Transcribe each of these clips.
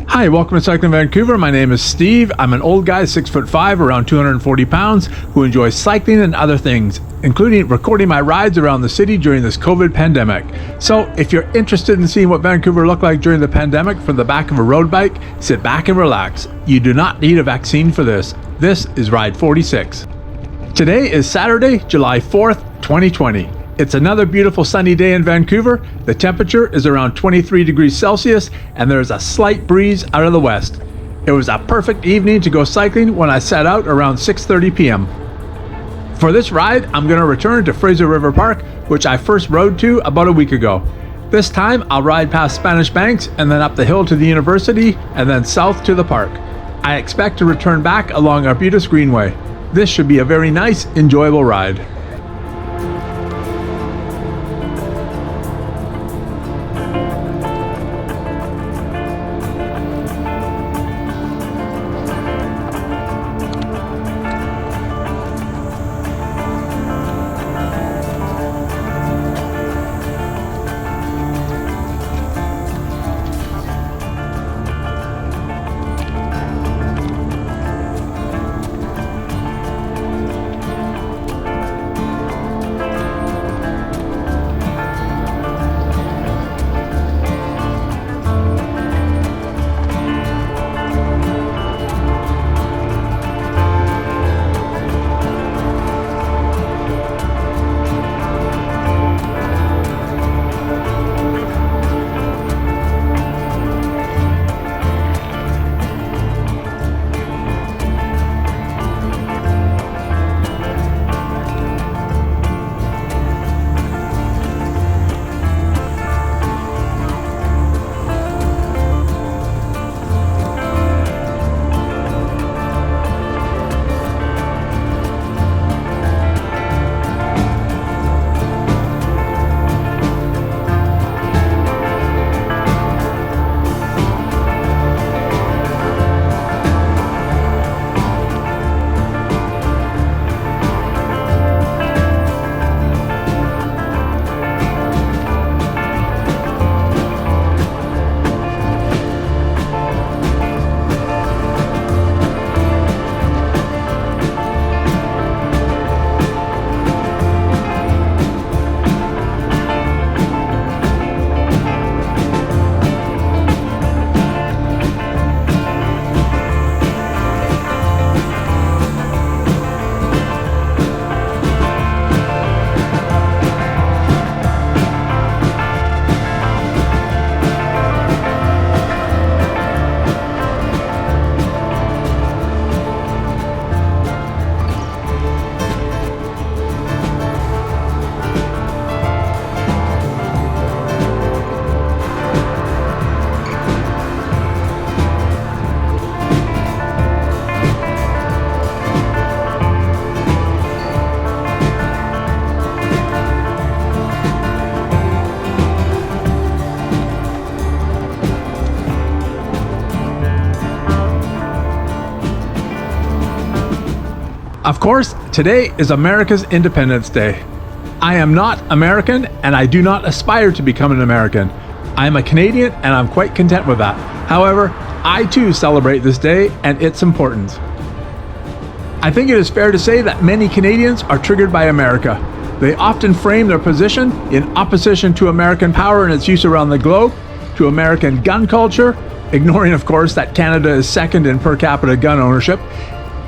Hi, welcome to Cycl'n Vancouver. My name is Steve. I'm an old guy, 6'5", around 240 pounds, who enjoys cycling and other things, including recording my rides around the city during this COVID pandemic. So if you're interested in seeing what Vancouver looked like during the pandemic from the back of a road bike, sit back and relax. You do not need a vaccine for this. This is Ride 46. Today is Saturday, July 4th, 2020. It's another beautiful sunny day in Vancouver. The temperature is around 23 degrees Celsius and there's a slight breeze out of the west. It was a perfect evening to go cycling when I set out around 6:30 p.m. For this ride, I'm going to return to Fraser River Park, which I first rode to about a week ago. This time, I'll ride past Spanish Banks and then up the hill to the university and then south to the park. I expect to return back along Arbutus Greenway. This should be a very nice, enjoyable ride. Of course, today is America's Independence Day. I am not American and I do not aspire to become an American. I am a Canadian and I'm quite content with that. However, I too celebrate this day and its importance. I think it is fair to say that many Canadians are triggered by America. They often frame their position in opposition to American power and its use around the globe, to American gun culture, ignoring of course that Canada is second in per capita gun ownership,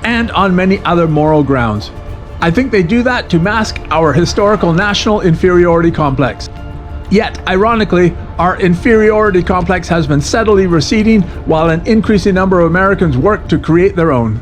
and on many other moral grounds. I think they do that to mask our historical national inferiority complex. Yet, ironically, our inferiority complex has been steadily receding while an increasing number of Americans work to create their own.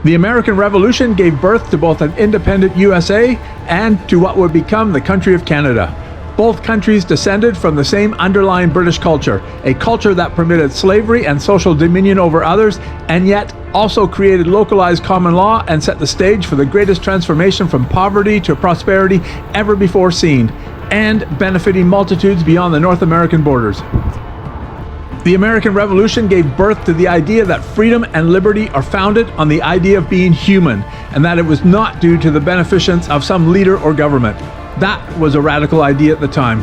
The American Revolution gave birth to both an independent USA and to what would become the country of Canada. Both countries descended from the same underlying British culture, a culture that permitted slavery and social dominion over others, and yet also created localized common law and set the stage for the greatest transformation from poverty to prosperity ever before seen, and benefiting multitudes beyond the North American borders. The American Revolution gave birth to the idea that freedom and liberty are founded on the idea of being human, and that it was not due to the beneficence of some leader or government. That was a radical idea at the time.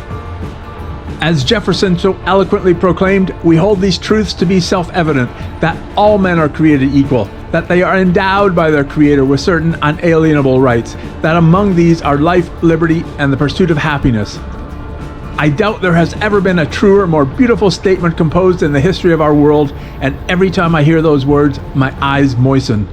As Jefferson so eloquently proclaimed, we hold these truths to be self-evident, that all men are created equal, that they are endowed by their Creator with certain unalienable rights, that among these are life, liberty, and the pursuit of happiness. I doubt there has ever been a truer, more beautiful statement composed in the history of our world, and every time I hear those words, my eyes moisten.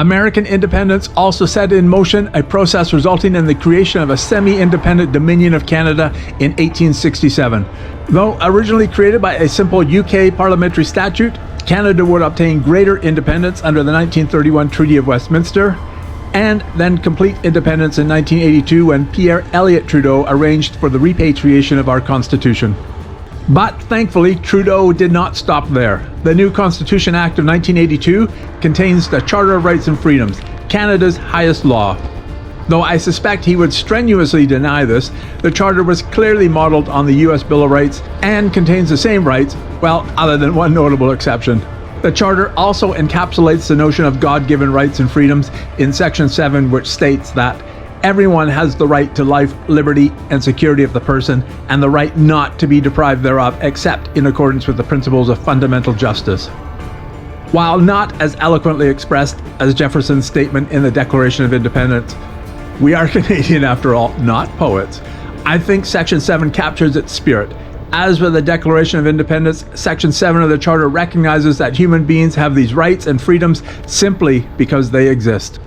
American independence also set in motion a process resulting in the creation of a semi-independent Dominion of Canada in 1867. Though originally created by a simple UK parliamentary statute, Canada would obtain greater independence under the 1931 Treaty of Westminster, and then complete independence in 1982 when Pierre Elliott Trudeau arranged for the repatriation of our Constitution. But thankfully, Trudeau did not stop there. The new Constitution Act of 1982 contains the Charter of Rights and Freedoms, Canada's highest law. Though I suspect he would strenuously deny this, the Charter was clearly modeled on the US Bill of Rights and contains the same rights, well, other than one notable exception. The Charter also encapsulates the notion of God-given rights and freedoms in Section 7, which states that everyone has the right to life, liberty, and security of the person, and the right not to be deprived thereof except in accordance with the principles of fundamental justice. While not as eloquently expressed as Jefferson's statement in the Declaration of Independence, we are Canadian after all, not poets, I think Section 7 captures its spirit. As with the Declaration of Independence, Section 7 of the Charter recognizes that human beings have these rights and freedoms simply because they exist.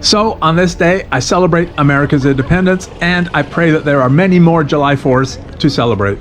So, on this day, I celebrate America's independence, and I pray that there are many more July 4ths to celebrate.